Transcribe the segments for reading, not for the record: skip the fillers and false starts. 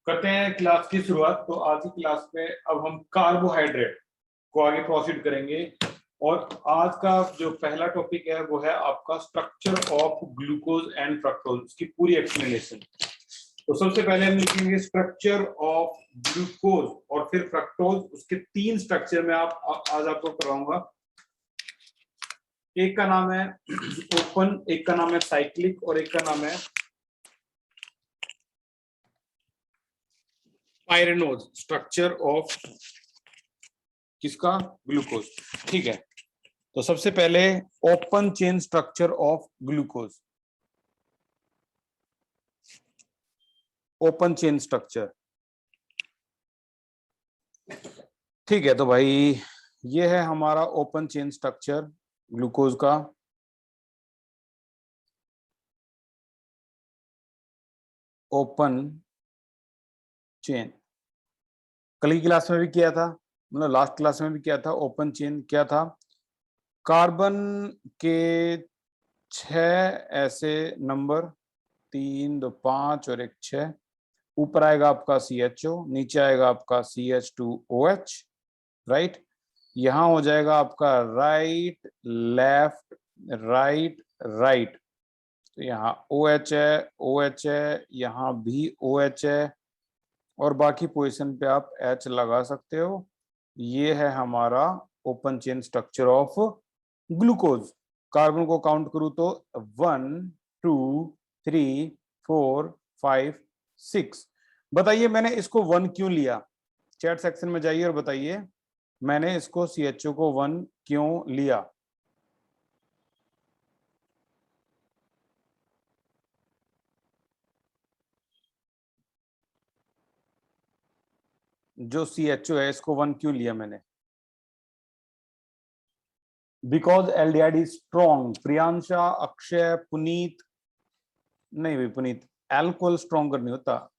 करते हैं क्लास की शुरुआत। तो आज की क्लास में अब हम कार्बोहाइड्रेट को आगे प्रोसीड करेंगे और आज का जो पहला टॉपिक है वो है आपका structure of glucose and fructose, उसकी पूरी एक्सप्लेनेशन। तो सबसे पहले हम लिखेंगे स्ट्रक्चर ऑफ ग्लूकोज और फिर फ्रक्टोज। उसके तीन स्ट्रक्चर में आज आपको कराऊंगा। एक का नाम है ओपन, एक का नाम है साइक्लिक और एक का नाम है पायरेनोज। स्ट्रक्चर ऑफ किसका? ग्लूकोज। ठीक है, तो सबसे पहले open chain structure of glucose. Open chain structure, ठीक है। तो भाई ये है हमारा ओपन चेन स्ट्रक्चर ग्लूकोज का। ओपन चेन कल की क्लास में भी किया था, मतलब लास्ट क्लास में भी किया था। ओपन चेन क्या था? कार्बन के 6 ऐसे नंबर, 3 2 5 और 1 6। ऊपर आएगा आपका CHO, नीचे आएगा आपका CH2OH, राइट। यहां हो जाएगा आपका राइट लेफ्ट राइट राइट। तो यहाँ OH है, OH है, यहाँ भी OH है और बाकी पोजीशन पे आप H लगा सकते हो। ये है हमारा open chain structure of glucose. Carbon को काउंट करूं तो 1 2 3 4 5 6। बताइए मैंने इसको 1 क्यों लिया? चैट सेक्शन में जाइए और बताइए मैंने इसको CHO को 1 क्यों लिया। जो CHO है इसको 1 क्यों लिया मैंने? Because aldehyde is strong. Priyansha, Akshay, Puneet, नहीं भाई पुनीत, एल्कोहल स्ट्रॉन्गर नहीं होता।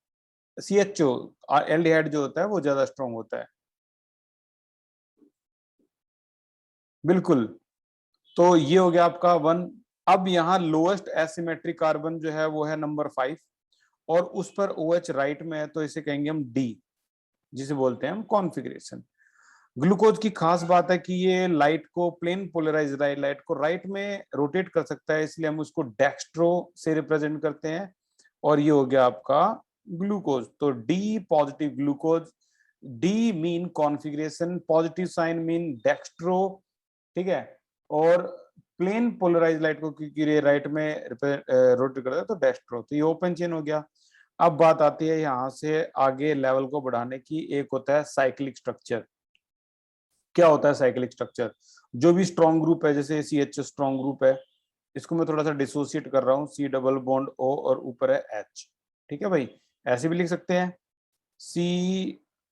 CHO एल्डिहाइड जो होता है वो ज्यादा स्ट्रॉन्ग होता है। बिल्कुल, तो ये हो गया आपका 1। अब यहाँ लोएस्ट एसिमेट्रिक कार्बन जो है वो है नंबर 5 और उस पर OH राइट में है, तो इसे कहेंगे हम D, जिसे बोलते हैं हम कॉन्फ़िगरेशन। ग्लूकोज की खास बात है कि ये लाइट को, प्लेन पोलराइज लाइट को राइट में रोटेट कर सकता है, इसलिए हम उसको डेक्स्ट्रो से रिप्रेजेंट करते हैं। और ये हो गया आपका ग्लूकोज। तो D positive glucose, D mean configuration, positive sign mean dextro, ठीक है। और प्लेन पोलराइज लाइट को क्योंकि राइट में रोटेट करता है तो डेक्स्ट्रो। तो ये ओपन चेन हो गया। अब बात आती है यहाँ से आगे लेवल को बढ़ाने की। एक होता है साइक्लिक स्ट्रक्चर। क्या होता है साइक्लिक स्ट्रक्चर? जो भी स्ट्रॉन्ग ग्रुप है, जैसे CH स्ट्रॉन्ग ग्रुप है, इसको मैं थोड़ा सा डिसोसिएट कर रहा हूँ, C डबल बॉन्ड O और ऊपर है H, ठीक है भाई। ऐसे भी लिख सकते हैं C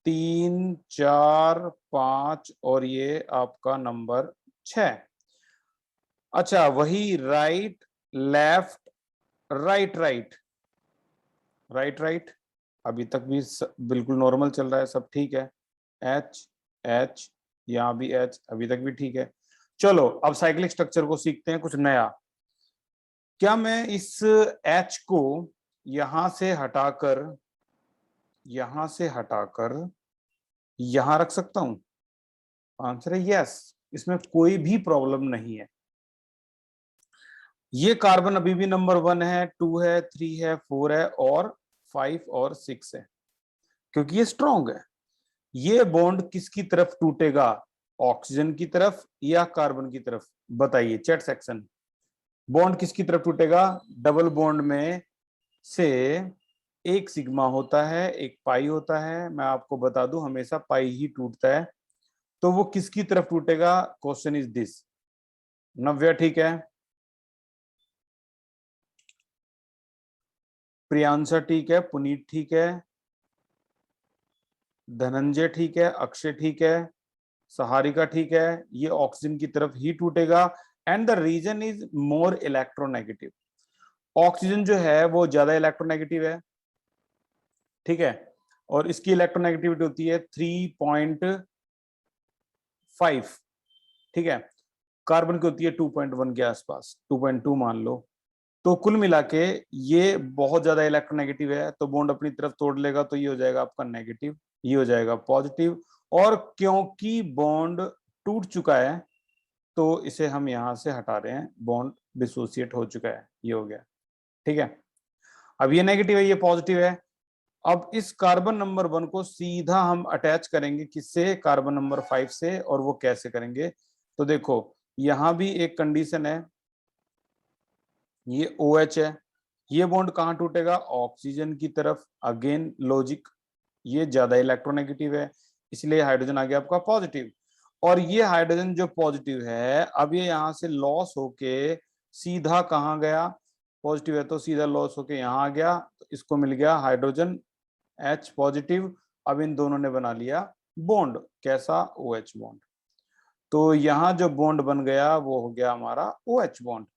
3 4 5 और ये आपका नंबर 6। अच्छा, वही right left right right right right, अभी तक भी बिल्कुल नॉर्मल चल रहा है, सब ठीक है। H H, यहाँ भी H, अभी तक भी ठीक है। चलो अब साइक्लिक स्ट्रक्चर को सीखते हैं कुछ नया। क्या मैं इस H को यहां से हटाकर यहां रख सकता हूं? आंसर है यस, इसमें कोई भी प्रॉब्लम नहीं है। ये कार्बन अभी भी नंबर 1 है, 2 है, 3 है, 4 है और 5 और 6 है, क्योंकि ये स्ट्रॉन्ग है। ये बॉन्ड किसकी तरफ टूटेगा? ऑक्सीजन की तरफ या कार्बन की तरफ? बताइए चैट सेक्शन। बॉन्ड किसकी तरफ टूटेगा? डबल बॉन्ड में से एक सिग्मा होता है, एक पाई होता है। मैं आपको बता दूं हमेशा पाई ही टूटता है। तो वो किसकी तरफ टूटेगा? Question is this. नव्या ठीक है, प्रियांशा ठीक है, पुनीत ठीक है, धनंजय ठीक है, अक्षय ठीक है, सहारिका ठीक है। ये ऑक्सीजन की तरफ ही टूटेगा and the reason is more electronegative. Oxygen जो है वो ज्यादा इलेक्ट्रोनेगेटिव है, ठीक है। और इसकी इलेक्ट्रोनेगेटिविटी होती है 3.5, ठीक है। कार्बन की होती है 2.1 के आसपास, 2.2 मान लो। तो कुल मिला के ये बहुत ज्यादा इलेक्ट्रोनेगेटिव है, तो बॉन्ड अपनी तरफ तोड़ लेगा, तो ये हो जाएगा आपका नेगेटिव, ये हो जाएगा पॉजिटिव। और क्योंकि बॉन्ड टूट चुका है तो इसे हम यहां से हटा रहे हैं, बॉन्ड डिसोसिएट हो चुका है, ये हो गया। ठीक है, अब ये नेगेटिव है, ये पॉजिटिव है। अब इस कार्बन नंबर 1 को सीधा हम अटैच करेंगे किससे, कार्बन नंबर 5 से। और वो कैसे करेंगे, तो देखो यहां भी एक कंडीशन है, ये OH है, ये बॉन्ड कहां टूटेगा, ऑक्सीजन की तरफ। अगेन लॉजिक, ये ज्यादा इलेक्ट्रोनेगेटिव है, इसलिए हाइड्रोजन आ गया आपका पॉजिटिव। और ये हाइड्रोजन जो पॉजिटिव है, अब ये यहां से लॉस होके सीधा कहां गया, पॉजिटिव है तो सीधा लॉस होके यहां आ गया, तो इसको मिल गया हाइड्रोजन H पॉजिटिव। अब इन दोनों ने बना लिया बॉन्ड, कैसा, OH बॉन्ड। तो यहां जो बॉन्ड बन गया वो हो गया हमारा OH बॉन्ड।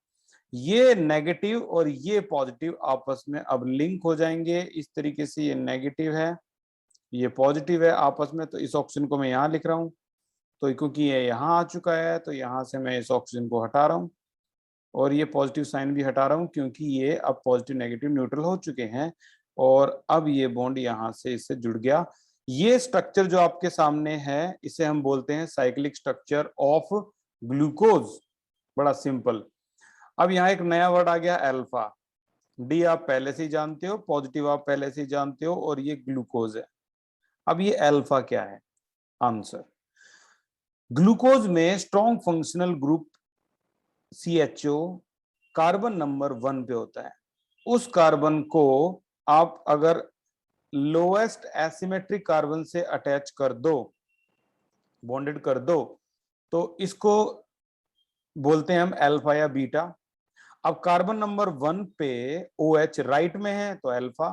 ये नेगेटिव और ये पॉजिटिव आपस में अब लिंक हो जाएंगे इस तरीके से, ये नेगेटिव है, ये पॉजिटिव है आपस में, तो इस ऑक्सीजन को मैं यहाँ लिख रहा हूँ। तो क्योंकि ये यहाँ आ चुका है तो यहाँ से मैं इस ऑक्सीजन को हटा रहा हूँ, और ये पॉजिटिव साइन भी हटा रहा हूँ क्योंकि ये अब पॉजिटिव नेगेटिव न्यूट्रल हो चुके हैं। और अब ये बॉन्ड यहाँ से इससे जुड़ गया। ये स्ट्रक्चर जो आपके सामने है इसे हम बोलते हैं साइक्लिक स्ट्रक्चर ऑफ ग्लूकोज। बड़ा सिंपल। अब यहाँ एक नया वर्ड आ गया, अल्फा। डी आप पहले से ही जानते हो, पॉजिटिव आप पहले से ही जानते हो, और ये ग्लूकोज है। अब ये अल्फा क्या है, आंसर, ग्लूकोज में strong functional group CHO carbon number 1 पे होता है। उस कार्बन को आप अगर लोएस्ट एसिमेट्रिक कार्बन से अटैच कर दो, बॉन्डेड कर दो, तो इसको बोलते हैं हम अल्फा या बीटा। अब कार्बन नंबर 1 पे OH राइट में है तो अल्फा,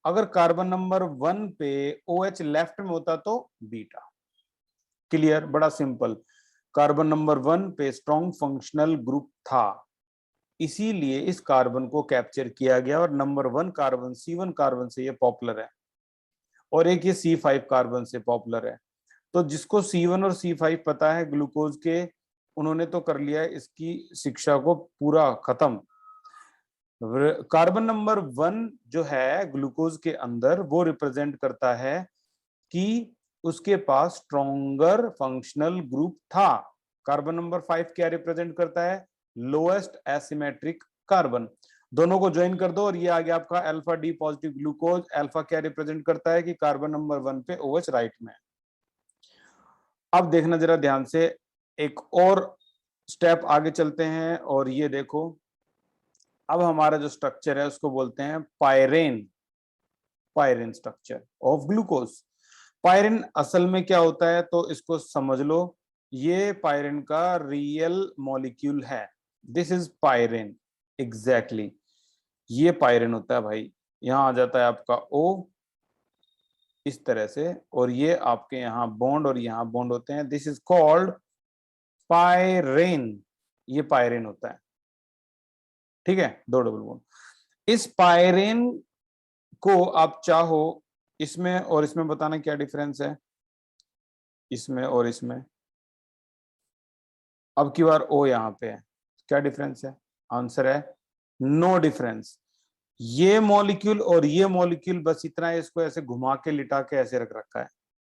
अगर कार्बन नंबर 1 पे OH लेफ्ट में होता तो बीटा। क्लियर, बड़ा सिंपल। कार्बन नंबर 1 पे स्ट्रॉन्ग फंक्शनल ग्रुप था, इसीलिए इस कार्बन को कैप्चर किया गया, और नंबर 1 कार्बन C1 कार्बन से ये पॉपुलर है, और एक ये C5 कार्बन से पॉपुलर है। तो जिसको C1 और C5 पता है ग्लूकोज के, उन्होंने तो कर लिया है इसकी शिक्षा को पूरा खत्म। कार्बन नंबर 1 जो है ग्लूकोज के अंदर, वो रिप्रेजेंट करता है कि उसके पास स्ट्रॉन्गर फंक्शनल ग्रुप था। कार्बन नंबर 5 क्या रिप्रेजेंट करता है, लोएस्ट एसिमेट्रिक कार्बन। दोनों को ज्वाइन कर दो और ये आ गया आपका alpha D positive glucose. Alpha क्या रिप्रेजेंट करता है कि कार्बन नंबर 1 पे OH राइट में। अब देखना जरा ध्यान से, एक और स्टेप आगे चलते हैं, और ये देखो, अब हमारा जो स्ट्रक्चर है उसको बोलते हैं पायरेन, पायरेन स्ट्रक्चर ऑफ ग्लूकोज। पायरेन असल में क्या होता है, तो इसको समझ लो, ये पायरेन का रियल मॉलिक्यूल है। दिस इज पायरेन, एग्जैक्टली ये पायरेन होता है भाई। यहां आ जाता है आपका O इस तरह से, और ये आपके यहाँ बॉन्ड और यहाँ बॉन्ड होते हैं, दिस इज कॉल्ड पायरेन। ये पायरेन होता है, ठीक है, दो डबल बॉन्ड। इस पायरेन को आप चाहो इसमें और इसमें बताना क्या डिफरेंस है, इसमें और इसमें। अब की बार O यहाँ पे है, क्या डिफरेंस है, आंसर है नो डिफरेंस। ये मॉलिक्यूल और ये मॉलिक्यूल बस इतना है, इसको ऐसे घुमा के लिटा के ऐसे रख रखा है,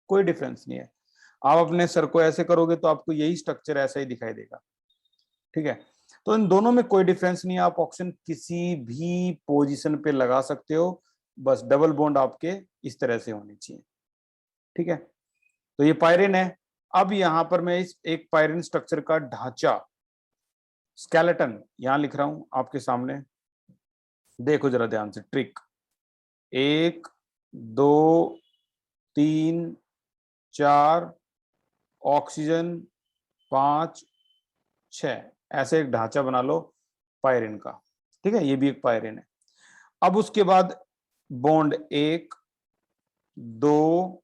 कोई डिफरेंस नहीं है। आप अपने सर को ऐसे करोगे तो आपको यही स्ट्रक्चर ऐसा ही दिखाई देगा, ठीक है। तो इन दोनों में कोई डिफरेंस नहीं है, आप ऑप्शन किसी भी पोजीशन पे लगा सकते हो, बस डबल बॉन्ड आपके इस तरह से होनी चाहिए, ठीक है। तो ये पायरेन है। अब यहां पर मैं इस एक पायरेन स्ट्रक्चर का ढांचा, स्केलेटन यहां लिख रहा हूं आपके सामने, देखो जरा ध्यान से ट्रिक। 1 2 3 4 ऑक्सीजन 5 6, ऐसे एक ढांचा बना लो पायरेन का, ठीक है, ये भी एक पायरेन है। अब उसके बाद बॉन्ड 1 2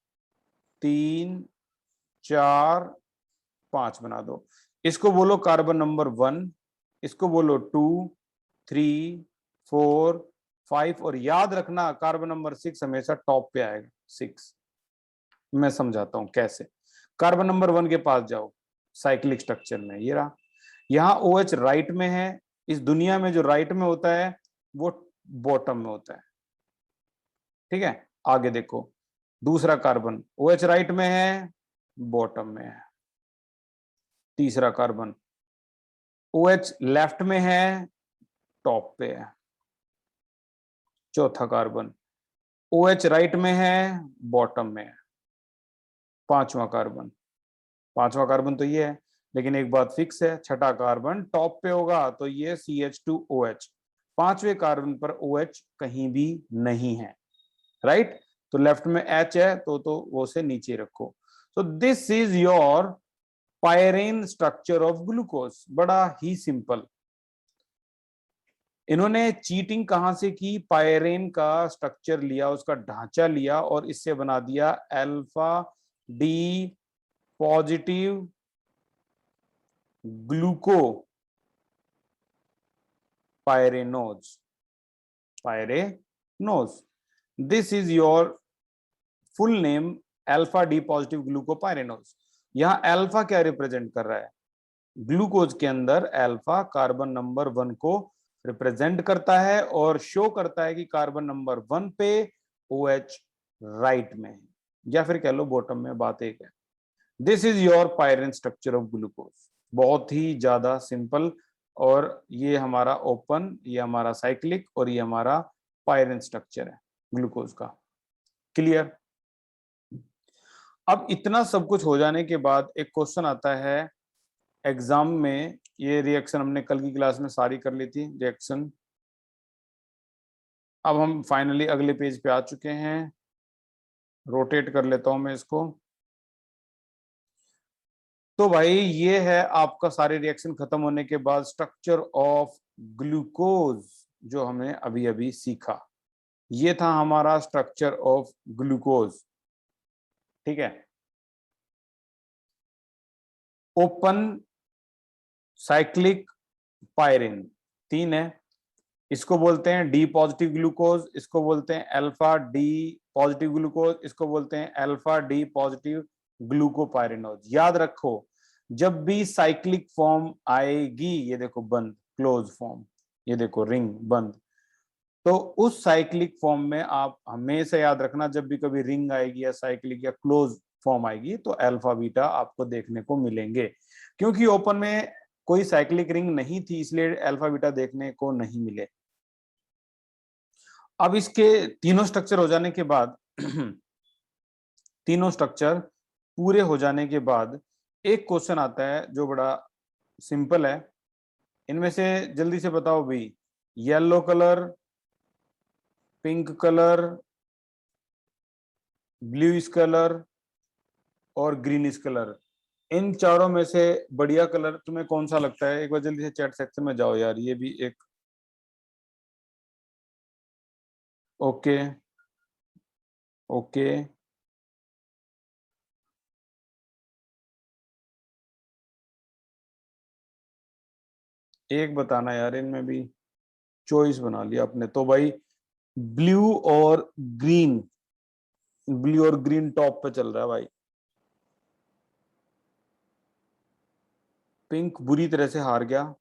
3 4 5 बना दो, इसको बोलो कार्बन नंबर 1, इसको बोलो 2 3 4 5, और याद रखना कार्बन नंबर 6 हमेशा टॉप पे आएगा, 6। मैं समझाता हूं कैसे। कार्बन नंबर 1 के पास जाओ, साइक्लिक स्ट्रक्चर में ये रहा, यहाँ OH राइट में है। इस दुनिया में जो राइट में होता है वो बॉटम में होता है। ठीक है, आगे देखो, दूसरा कार्बन OH राइट में है, बॉटम में है। तीसरा कार्बन OH लेफ्ट में है, टॉप पे है। चौथा कार्बन OH राइट में है, बॉटम में है। पांचवा कार्बन तो ये है, लेकिन एक बात फिक्स है, छठा कार्बन टॉप पे होगा तो ये CH2OH। पांचवें कार्बन पर OH कहीं भी नहीं है, राइट। तो लेफ्ट में H है तो वो से नीचे रखो। तो this is your pyran structure of glucose. बड़ा ही सिंपल। इन्होंने चीटिंग कहां से की? पायरेन का स्ट्रक्चर लिया, उसका ढांचा लिया और इससे बना दिया alpha D positive ग्लूको pyranose. This is your full name, alpha D positive glucopyranose. यहां अल्फा क्या रिप्रेजेंट कर रहा है? ग्लूकोज के अंदर अल्फा कार्बन नंबर 1 को रिप्रेजेंट करता है और शो करता है कि कार्बन नंबर 1 पे OH राइट में है, या फिर कह लो बॉटम में, बात एक है। This is your pyran structure of glucose. बहुत ही ज्यादा सिंपल। और ये हमारा ओपन, ये हमारा साइक्लिक और ये हमारा पायरेन स्ट्रक्चर है ग्लूकोज का। क्लियर? अब इतना सब कुछ हो जाने के बाद एक क्वेश्चन आता है एग्जाम में। ये रिएक्शन हमने कल की क्लास में सारी कर ली थी रिएक्शन। अब हम फाइनली अगले पेज पे आ चुके हैं। रोटेट कर लेता हूं मैं इसको। तो भाई ये है आपका सारे रिएक्शन खत्म होने के बाद स्ट्रक्चर ऑफ ग्लूकोज, जो हमने अभी अभी सीखा। ये था हमारा स्ट्रक्चर ऑफ ग्लूकोज। ठीक है, ओपन, साइक्लिक, पायरेन, तीन है। इसको बोलते हैं डी पॉजिटिव ग्लूकोज, इसको बोलते हैं अल्फा डी पॉजिटिव ग्लूकोज, इसको बोलते हैं अल्फा डी पॉजिटिव ग्लूकोपायरेनोज। याद रखो, जब भी साइक्लिक फॉर्म आएगी, ये देखो बंद, क्लोज फॉर्म, ये देखो रिंग बंद, तो उस साइक्लिक फॉर्म में आप हमेशा याद रखना, जब भी कभी रिंग आएगी या साइक्लिक या क्लोज फॉर्म आएगी तो अल्फा बीटा आपको देखने को मिलेंगे। क्योंकि ओपन में कोई साइक्लिक रिंग नहीं थी, इसलिए अल्फा बीटा देखने को नहीं मिले। अब इसके तीनों स्ट्रक्चर हो जाने के बाद तीनों स्ट्रक्चर पूरे हो जाने के बाद एक क्वेश्चन आता है जो बड़ा सिंपल है। इनमें से जल्दी से बताओ भाई, yellow colour, pink colour, bluish colour और ग्रीनिश कलर, इन चारों में से बढ़िया कलर तुम्हें कौन सा लगता है? एक बार जल्दी से चैट सेक्शन में जाओ यार, ये भी एक। ओके ओके, एक बताना यार, इनमें भी चॉइस बना लिया अपने तो भाई। ब्लू और ग्रीन, ब्लू और ग्रीन टॉप पे चल रहा है भाई। पिंक बुरी तरह से हार गया।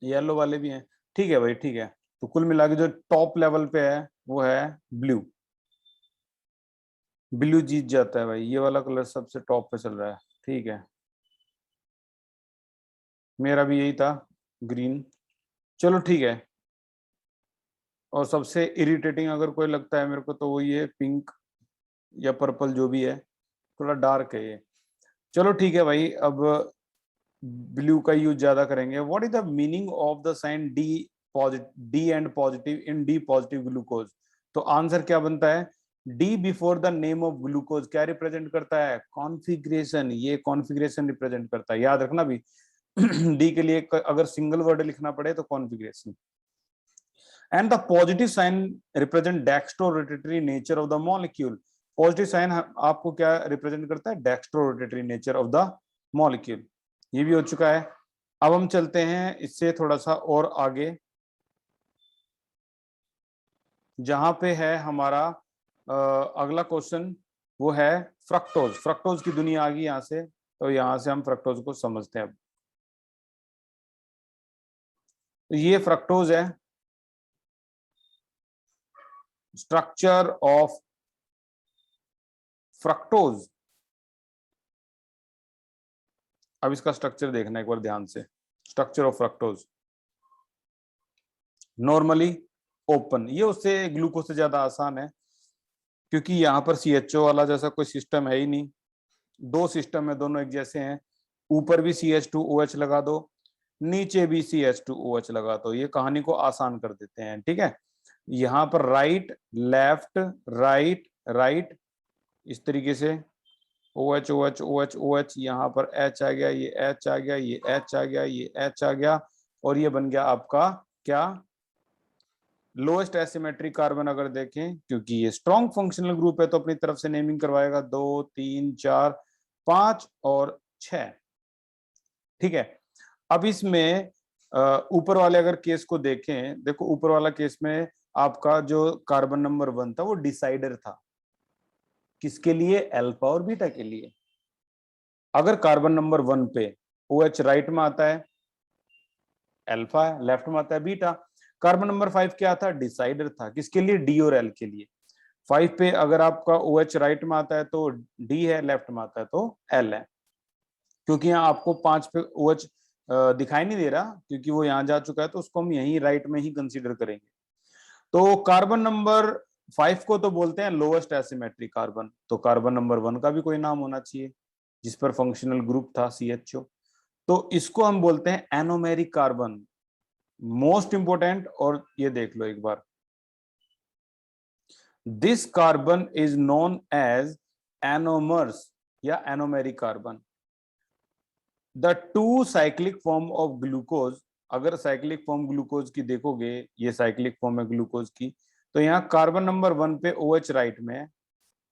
येलो वाले भी हैं, ठीक है भाई, ठीक है। तो कुल मिला के जो टॉप लेवल पे है वो है ब्लू। ब्लू जीत जाता है भाई, ये वाला कलर सबसे टॉप पे चल रहा है। ठीक है, मेरा भी यही था, ग्रीन। चलो ठीक है। और सबसे इरिटेटिंग अगर कोई लगता है मेरे को तो वो ये पिंक या पर्पल जो भी है, थोड़ा डार्क है ये। चलो ठीक है भाई, अब ब्लू का यूज ज्यादा करेंगे। What is the meaning of the sign D positive, D and positive in D positive glucose? तो आंसर क्या बनता है? D before the name of glucose क्या रिप्रेजेंट करता है? कॉन्फ़िगरेशन। ये कॉन्फ़िगरेशन रिप्रेजेंट करता है, याद रखना भी। डी के लिए अगर सिंगल वर्ड लिखना पड़े तो configuration. And the positive sign represent dextro rotatory nature of the molecule. Positive sign आपको क्या रिप्रेजेंट करता है? Dextro rotatory nature of the molecule. ये भी हो चुका है। अब हम चलते हैं इससे थोड़ा सा और आगे। जहां पे है हमारा अगला क्वेश्चन, वो है फ्रक्टोज। फ्रक्टोज की दुनिया आ गई यहाँ से, तो यहाँ से हम फ्रक्टोज को समझते हैं। तो ये फ्रक्टोज है, स्ट्रक्चर ऑफ फ्रक्टोज। अब इसका स्ट्रक्चर देखना एक बार ध्यान से। Structure of fructose normally open, ये उससे ग्लूकोज से ज्यादा आसान है, क्योंकि यहाँ पर CHO वाला जैसा कोई सिस्टम है ही नहीं। दो सिस्टम है, दोनों एक जैसे हैं। ऊपर भी CH2OH लगा दो, नीचे भी CH2OH लगा दो, ये कहानी को आसान कर देते हैं। ठीक है, यहाँ पर राइट लेफ्ट राइट राइट, इस तरीके से OH OH OH OH, यहाँ पर H आ गया, ये H आ गया, ये H आ गया, ये H आ गया, और ये बन गया आपका क्या, लोएस्ट एसिमेट्रिक कार्बन। अगर देखें, क्योंकि ये स्ट्रॉन्ग फंक्शनल ग्रुप है, तो अपनी तरफ से नेमिंग करवाएगा 2 3 4 5 और 6। ठीक है, अब इसमें ऊपर वाले अगर केस को देखें, देखो ऊपर वाला केस में आपका जो कार्बन नंबर 1 था वो डिसाइडर था, किसके लिए, अल्फा और बीटा के लिए। अगर कार्बन नंबर 1 पे OH राइट में आता है अल्फा है, लेफ्ट में आता है बीटा। कार्बन नंबर 5 क्या था, डिसाइडर था, किसके लिए, डी और एल के लिए। 5 पे अगर आपका OH राइट में आता है तो डी है, लेफ्ट में आता है तो एल है। क्योंकि यहाँ आपको 5 पे OH दिखाई नहीं दे रहा, क्योंकि वो यहाँ जा चुका है, तो उसको हम यही राइट में ही कंसीडर करेंगे। तो कार्बन नंबर 5 को तो बोलते हैं लोएस्ट एसिमेट्रिक कार्बन, तो कार्बन नंबर 1 का भी कोई नाम होना चाहिए जिस पर फंक्शनल ग्रुप था CHO, तो इसको हम बोलते हैं एनोमेरिक कार्बन, मोस्ट इंपोर्टेंट। और ये देख लो एक बार, this carbon is known as anomers या anomeric carbon. The two cyclic form of glucose, अगर साइक्लिक फॉर्म ग्लूकोज की देखोगे, ये साइक्लिक फॉर्म है ग्लूकोज की, तो यहाँ कार्बन नंबर 1 पे OH राइट में है।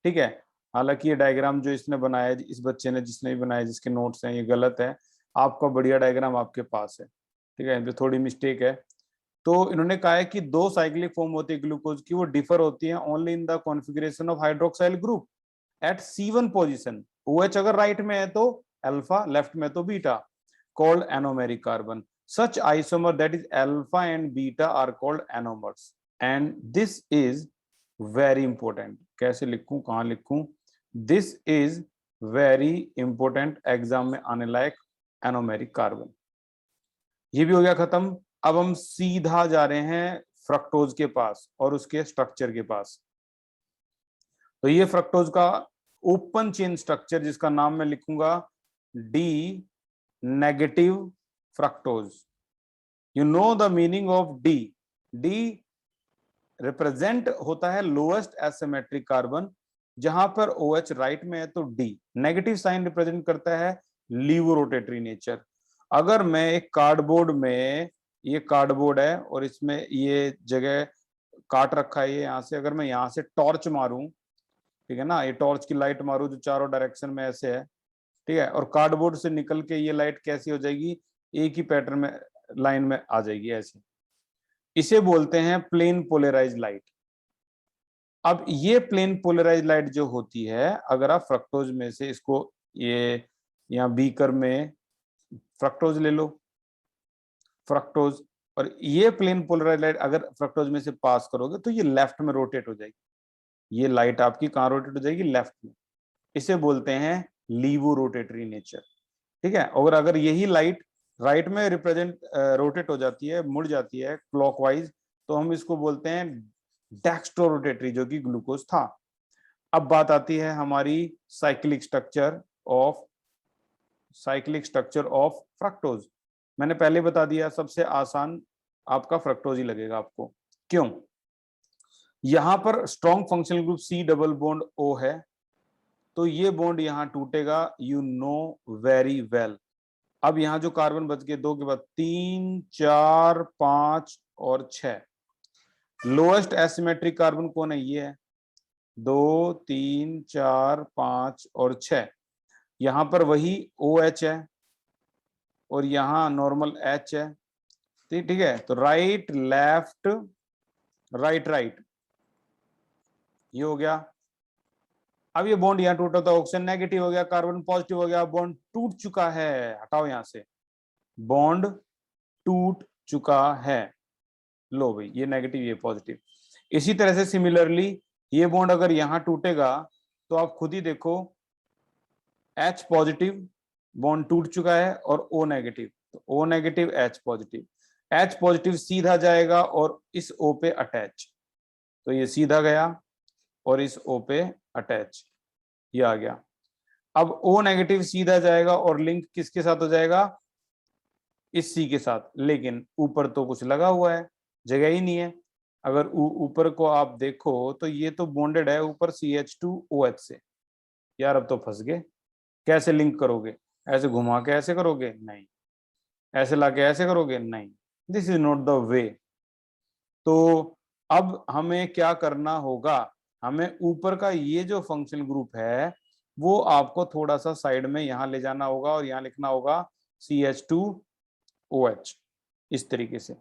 ठीक है, हालांकि ये डायग्राम जो इसने बनाया, इस बच्चे ने जिसने भी बनाया, जिसके नोट्स हैं, ये गलत है। आपका बढ़िया डायग्राम आपके पास है, ठीक है, थोड़ी मिस्टेक है। तो इन्होंने कहा है कि दो साइक्लिक फॉर्म होती है ग्लूकोज की, वो डिफर होती है only in the configuration of hydroxyl group at C1 position. OH अगर राइट में है तो अल्फा, लेफ्ट में तो beta, called anomeric carbon. Such isomer that is alpha and beta are called anomers, and this is very important. कैसे लिखूं, कहां लिखूं, this is very important, exam में आने लायक, एनोमेरिक कार्बन। ये भी हो गया खत्म। अब हम सीधा जा रहे हैं फ्रक्टोज के पास और उसके स्ट्रक्चर के पास। तो ये फ्रक्टोज का ओपन चेन स्ट्रक्चर, जिसका नाम मैं लिखूंगा D negative fructose. You know the meaning of D. D represent होता है लोएस्ट एसिमेट्रिक कार्बन, जहां पर OH राइट में है तो डी। नेगेटिव साइन रिप्रेजेंट करता है लीवो रोटेटरी नेचर। अगर मैं एक कार्डबोर्ड में, ये कार्डबोर्ड है और इसमें ये जगह काट रखा है, ये यहाँ से अगर मैं यहाँ से टॉर्च मारूं, ठीक है ना, ये टॉर्च की लाइट मारूं जो चारों डायरेक्शन में ऐसे है, ठीक है, और कार्डबोर्ड से निकल के ये लाइट कैसी हो जाएगी, एक ही पैटर्न में, लाइन में आ जाएगी ऐसे। इसे बोलते हैं प्लेन पोलराइज लाइट। अब ये प्लेन पोलराइज लाइट जो होती है, अगर आप फ्रक्टोज में से इसको, ये यहाँ बीकर में फ्रक्टोज ले लो, फ्रक्टोज, और ये प्लेन पोलराइज लाइट अगर फ्रक्टोज में से पास करोगे तो ये लेफ्ट में रोटेट हो जाएगी। ये लाइट आपकी कहाँ रोटेट हो जाएगी, लेफ्ट में। इसे बोलते हैं लीवो रोटेटरी नेचर। ठीक है, और अगर यही लाइट राइट में रिप्रेजेंट रोटेट हो जाती है, मुड़ जाती है क्लॉकवाइज, तो हम इसको बोलते हैं डेक्स्ट्रो रोटेटरी, जो कि ग्लूकोज था। अब बात आती है हमारी साइक्लिक स्ट्रक्चर ऑफ फ्रक्टोज। मैंने पहले बता दिया, सबसे आसान आपका फ्रक्टोज ही लगेगा आपको। क्यों, यहां पर strong functional group C double bond O है, तो ये बॉन्ड यहां टूटेगा, यू नो वेरी वेल। अब यहां जो कार्बन बच गए, 2 के बाद 3 4 5 और 6, लोएस्ट एसिमेट्रिक कार्बन कौन है, ये है, 2 3 4 5 और 6। यहां पर वही OH है और यहाँ नॉर्मल H है। ठीक है, तो राइट लेफ्ट राइट राइट, ये हो गया। अब ये बॉन्ड यहाँ टूटा तो ऑक्सीजन नेगेटिव हो गया, कार्बन पॉजिटिव हो गया, बॉन्ड टूट चुका है, हटाओ यहां से, बॉन्ड टूट चुका है। लो भाई, ये नेगेटिव ये पॉजिटिव। इसी तरह से सिमिलरली ये बॉन्ड अगर यहां टूटेगा तो आप खुद ही देखो, H पॉजिटिव बॉन्ड टूट चुका है और O नेगेटिव, तो O negative H positive, H positive सीधा जाएगा और इस O पे अटैच, तो ये सीधा गया और इस O पे अटैच, ये आ गया। अब O नेगेटिव सीधा जाएगा और लिंक किसके साथ हो जाएगा, इस C के साथ, लेकिन ऊपर तो कुछ लगा हुआ है, जगह ही नहीं है। अगर ऊपर को आप देखो तो ये तो बॉन्डेड है ऊपर CH2OH से, यार अब तो फंस गए, कैसे लिंक करोगे, ऐसे घुमा के ऐसे करोगे, नहीं, ऐसे लाके ऐसे करोगे, नहीं, this is not the way. तो अब हमें क्या करना होगा, हमें ऊपर का ये जो फंक्शनल ग्रुप है वो आपको थोड़ा सा साइड में यहां ले जाना होगा और यहां लिखना होगा CH2OH, इस तरीके से।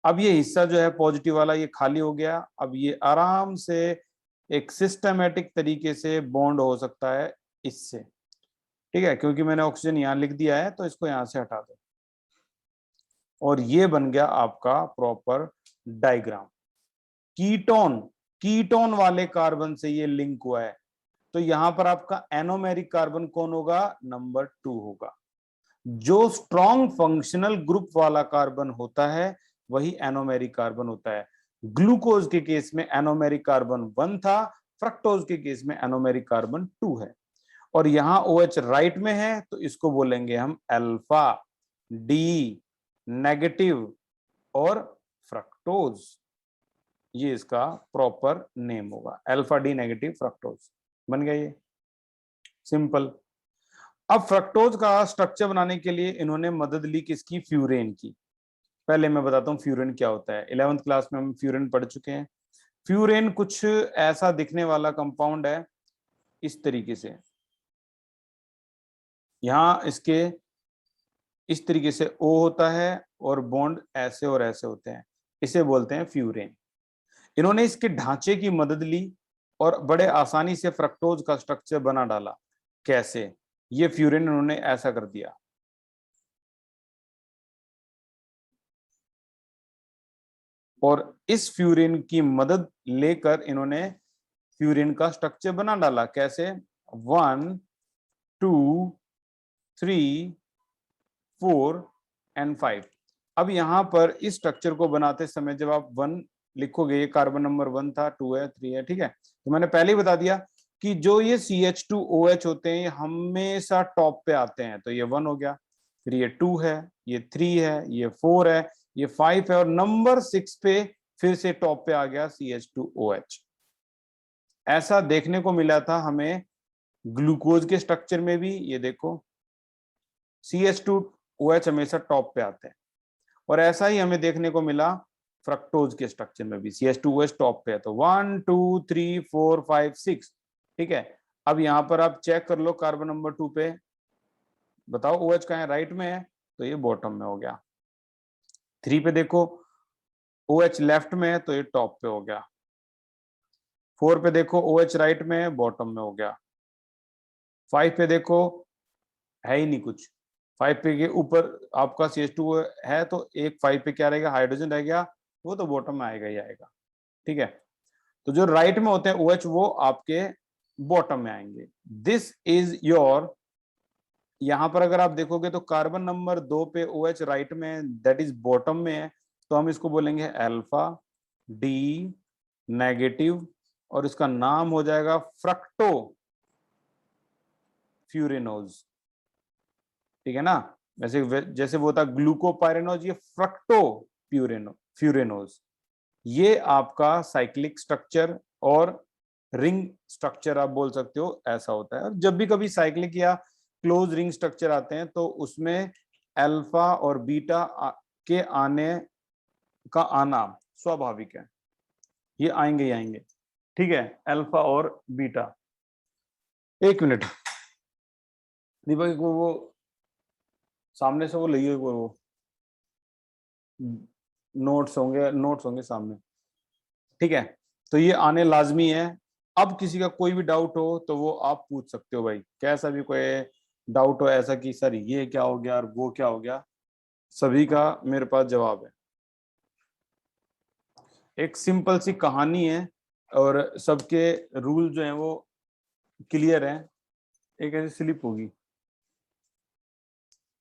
अब ये हिस्सा जो है पॉजिटिव वाला ये खाली हो गया, अब ये आराम से एक सिस्टमेटिक तरीके से बॉन्ड हो सकता है इससे, ठीक है, क्योंकि मैंने ऑक्सीजन यहां लिख दिया है तो इसको यहां से हटा दो, और ये बन गया आपका प्रॉपर डायग्राम। कीटोन, कीटोन वाले कार्बन से ये लिंक हुआ है, तो यहां पर आपका एनोमेरिक कार्बन कौन होगा, नंबर 2 होगा। जो स्ट्रॉन्ग फंक्शनल ग्रुप वाला कार्बन होता है वही एनोमेरिक कार्बन होता है। ग्लूकोज के केस में एनोमेरिक कार्बन 1 था, फ्रक्टोज के केस में एनोमेरिक कार्बन 2 है, और यहां OH राइट में है तो इसको बोलेंगे हम अल्फा डी नेगेटिव और फ्रक्टोज, ये इसका प्रॉपर नेम होगा, अल्फा डी नेगेटिव फ्रक्टोज। बन गया ये सिंपल। अब फ्रक्टोज का स्ट्रक्चर बनाने के लिए इन्होंने मदद ली किसकी, फ्यूरेन की। पहले मैं बताता हूँ फ्यूरेन क्या होता है, 11th क्लास में हम फ्यूरेन पढ़ चुके हैं। फ्यूरेन कुछ ऐसा दिखने वाला कंपाउंड है, इस तरीके से, यहां इसके इस तरीके से O होता है और बॉन्ड ऐसे और ऐसे होते हैं, इसे बोलते हैं फ्यूरेन। इन्होंने इसके ढांचे की मदद ली और बड़े आसानी से फ्रक्टोज का स्ट्रक्चर बना डाला। कैसे, ये फ्यूरेन इन्होंने ऐसा कर दिया, और इस फ्यूरेन की मदद लेकर इन्होंने फ्यूरेन का स्ट्रक्चर बना डाला। कैसे, 1 2 3 4 एंड 5। अब यहां पर इस स्ट्रक्चर को बनाते समय जब आप 1 लिखोगे, ये कार्बन नंबर 1 था, 2 है, 3 है, ठीक है, तो मैंने पहले ही बता दिया कि जो ये CH2OH होते हैं ये हमेशा टॉप पे आते हैं, तो ये 1 हो गया, फिर ये 2 है, ये 3 है, ये 4 है, ये 5 है, और नंबर 6 पे फिर से टॉप पे आ गया CH2OH। ऐसा देखने को मिला था हमें ग्लूकोज के स्ट्रक्चर में भी, ये देखो CH2OH हमेशा टॉप पे आते हैं, और ऐसा ही हमें देखने को मिला फ्रक्टोज के स्ट्रक्चर में भी, CH2OH टॉप पे है, तो 1 2 3 4 5 6, ठीक है। अब यहां पर आप चेक कर लो कार्बन नंबर 2 पे, बताओ OH कहाँ है, राइट में है, तो ये बॉटम में हो गया। 3 पे देखो OH लेफ्ट में है, तो ये टॉप पे हो गया। 4 पे देखो OH राइट में है, बॉटम में हो गया। 5 पे देखो है ही नहीं कुछ, 5 पे के ऊपर आपका CH2 है, तो एक 5 पे क्या रहेगा, हाइड्रोजन रह गया, वो तो बॉटम में आएगा ही आएगा, ठीक है। तो जो राइट में होते हैं OH वो आपके बॉटम में आएंगे। दिस इज योर, यहां पर अगर आप देखोगे तो कार्बन नंबर 2 पे OH राइट में, दैट इज बॉटम में है, तो हम इसको बोलेंगे अल्फा डी नेगेटिव, और इसका नाम हो जाएगा फ्रक्टो फ्यूरेनोज, ठीक है ना। वैसे जैसे वो था ग्लूकोपाइरेनोज, ये फ्रक्टो फ्यूरेनोज। ये आपका साइक्लिक स्ट्रक्चर और रिंग स्ट्रक्चर आप बोल सकते हो, ऐसा होता है। और जब भी कभी साइक्लिक या क्लोज रिंग स्ट्रक्चर आते हैं तो उसमें अल्फा और बीटा के आने का आना स्वाभाविक है, ये आएंगे ही आएंगे, ठीक है, अल्फा और बीटा। एक मिनट दीपक को वो सामने से वो लइए, वो नोट्स होंगे सामने, ठीक है, तो ये आने लाजमी है। अब किसी का कोई भी डाउट हो तो वो आप पूछ सकते हो भाई, कैसा भी कोई डाउट हो ऐसा कि सर ये क्या हो गया और वो क्या हो गया, सभी का मेरे पास जवाब है। एक सिंपल सी कहानी है और सबके रूल जो हैं वो क्लियर हैं। एक ऐसी स्लिप होगी,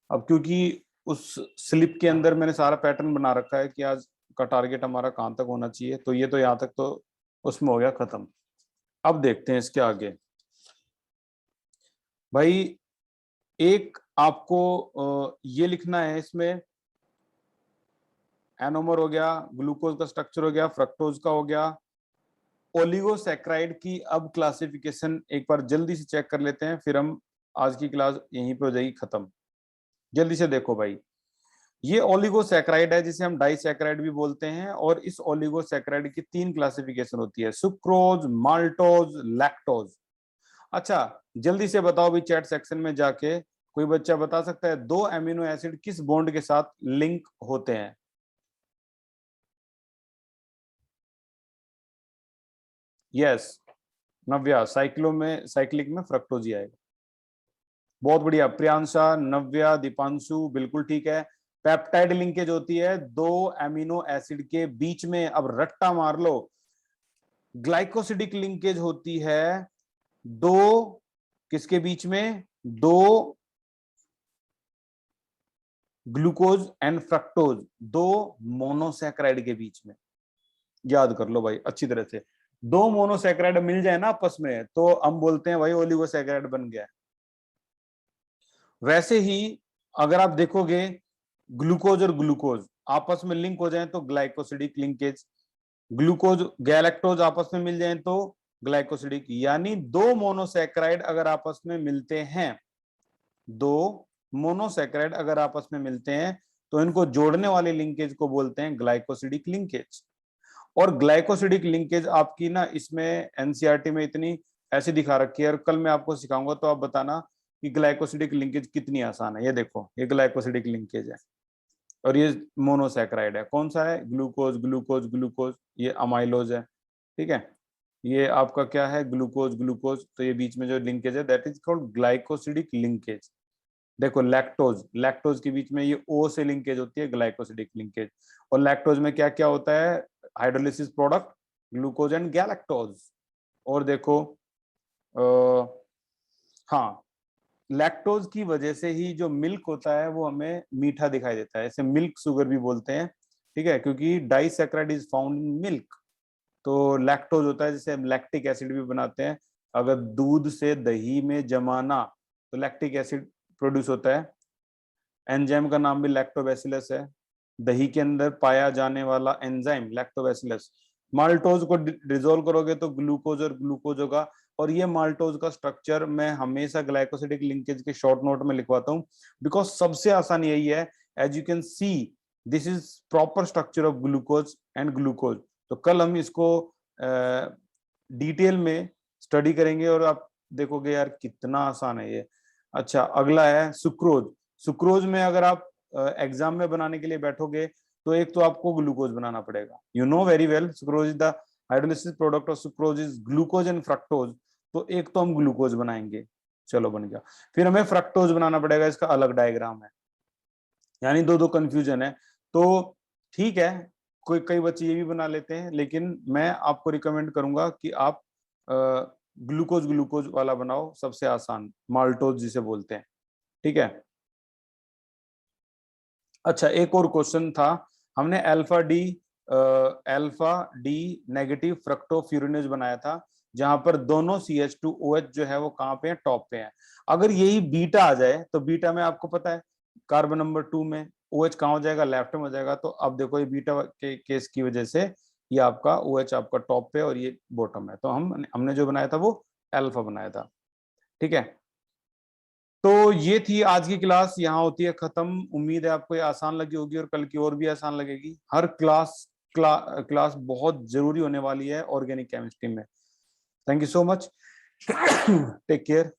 अब क्योंकि उस स्लिप के अंदर मैंने सारा पैटर्न बना रखा है कि आज का टारगेट हमारा कहाँ तक होना चाहिए, तो ये तो यहाँ तक तो उसमें हो गया खत्म। अब देखते हैं इसके आगे भाई। एक आपको ये लिखना है इसमें, एनोमर हो गया, ग्लूकोज का स्ट्रक्चर हो गया, फ्रक्टोज का हो गया, ओलिगोसैक्राइड की अब क्लासिफिकेशन एक बार जल्दी से चेक कर लेते हैं, फिर हम आज की क्लास यहीं पे हो जाएगी खत्म। जल्दी से देखो भाई, ये ओलिगोसैक्राइड है जिसे हम डाइसैक्राइड भी बोलते हैं, और इस ओलिगोसैक्राइड की 3 क्लासिफिकेशन होती है, सुक्रोज, माल्टोज, लैक्टोज। अच्छा जल्दी से बताओ भी चैट सेक्शन में जाके, कोई बच्चा बता सकता है 2 एमिनो एसिड किस बॉन्ड के साथ लिंक होते हैं? यस नव्या, साइक्लो में साइक्लिक में फ्रक्टोज ही आएगा। बहुत बढ़िया प्रियांशा, नव्या, दीपांशु, बिल्कुल ठीक है। पेप्टाइड लिंकेज होती है 2 एमिनो एसिड के बीच में, अब रट्टा मार लो। ग्लाइकोसिडिक लिंकेज होती है 2 किसके बीच में? 2 ग्लूकोज एंड फ्रक्टोज, 2 मोनोसैक्राइड के बीच में। याद कर लो भाई अच्छी तरह से, 2 मोनोसैक्राइड मिल जाए ना आपस में तो हम बोलते हैं भाई ओलिगोसैक्राइड बन गया। वैसे ही अगर आप देखोगे ग्लूकोज और ग्लूकोज आपस में लिंक हो जाए तो ग्लाइकोसिडिक लिंकेज, ग्लूकोज गैलेक्टोज आपस में मिल जाए तो ग्लाइकोसिडिक, यानी 2 मोनोसैक्राइड अगर आपस में मिलते हैं, 2 मोनोसैक्राइड अगर आपस में मिलते हैं तो इनको जोड़ने वाले लिंकेज को बोलते हैं ग्लाइकोसिडिक लिंकेज। और ग्लाइकोसिडिक लिंकेज आपकी ना इसमें एनसीईआरटी में इतनी ऐसी दिखा रखी है, और कल मैं आपको सिखाऊंगा तो आप बताना कि ग्लाइकोसिडिक लिंकेज कितनी आसान है। ये देखो ये ग्लाइकोसिडिक लिंकेज है और ये मोनोसैक्राइड है, कौन सा है? ग्लूकोज ग्लूकोज ग्लूकोज, ये अमाइलोज है, ठीक है। ये आपका क्या है? ग्लूकोज ग्लूकोज, तो ये बीच में जो लिंकेज है that is called glycosidic linkage. देखो लैक्टोज, लैक्टोज के बीच में ये ओ से लिंकेज होती है, ग्लाइकोसिडिक लिंकेज। और लैक्टोज में क्या क्या होता है? Hydrolysis product glucose and galactose. और देखो हाँ, लैक्टोज की वजह से ही जो मिल्क होता है वो हमें मीठा दिखाई देता है, इसे मिल्क शुगर भी बोलते हैं, ठीक है, क्योंकि disaccharide is found in milk. तो लैक्टोज होता है जिसे हम लैक्टिक एसिड भी बनाते हैं, अगर दूध से दही में जमाना तो लैक्टिक एसिड प्रोड्यूस होता है। एंजाइम का नाम भी लैक्टोबैसिलस है, दही के अंदर पाया जाने वाला एंजाइम लैक्टोबैसिलस। माल्टोज को डिसोल्व करोगे तो ग्लूकोज और ग्लूकोज होगा, और ये माल्टोज का स्ट्रक्चर मैं हमेशा ग्लाइकोसिडिक लिंकेज के शॉर्ट नोट में लिखवाता हूँ, बिकॉज सबसे आसान यही है। As you can see this is proper structure of glucose and glucose. तो कल हम इसको डिटेल में स्टडी करेंगे और आप देखोगे यार कितना आसान है ये। अच्छा अगला है सुक्रोज। सुक्रोज में अगर आप एग्जाम में बनाने के लिए बैठोगे तो एक तो आपको ग्लूकोज बनाना पड़ेगा, you know very well sucrose is the hydrolysis product of sucrose is glucose and fructose. तो एक तो हम ग्लूकोज बनाएंगे, चलो बन गया। फिर हमें फ्रक्टोज बनाना पड़ेगा, इसका अलग डायग्राम है, यानी दो दो कंफ्यूजन है। तो ठीक है, कोई कई बच्चे ये भी बना लेते हैं, लेकिन मैं आपको रिकमेंड करूंगा कि आप ग्लूकोज ग्लूकोज वाला बनाओ, सबसे आसान, माल्टोज जिसे बोलते हैं, ठीक है। अच्छा एक और क्वेश्चन था, हमने अल्फा डी नेगेटिव फ्रक्टोफ्यूरिनेज बनाया था, जहां पर दोनों CH2OH जो है वो कहाँ पे है? टॉप पे है। अगर यही बीटा आ जाए तो बीटा में आपको पता है कार्बन नंबर 2 में OH कहाँ हो जाएगा? लेफ्ट में हो जाएगा। तो अब देखो ये बीटा के केस की वजह से ये आपका OH आपका टॉप पे और ये बॉटम है, तो हमने जो बनाया था वो अल्फा बनाया था, ठीक है। तो ये थी आज की क्लास, यहाँ होती है खत्म। उम्मीद है आपको ये आसान लगी होगी और कल की और भी आसान लगेगी। हर क्लास बहुत जरूरी होने वाली है ऑर्गेनिक केमिस्ट्री में। Thank you so much, take care.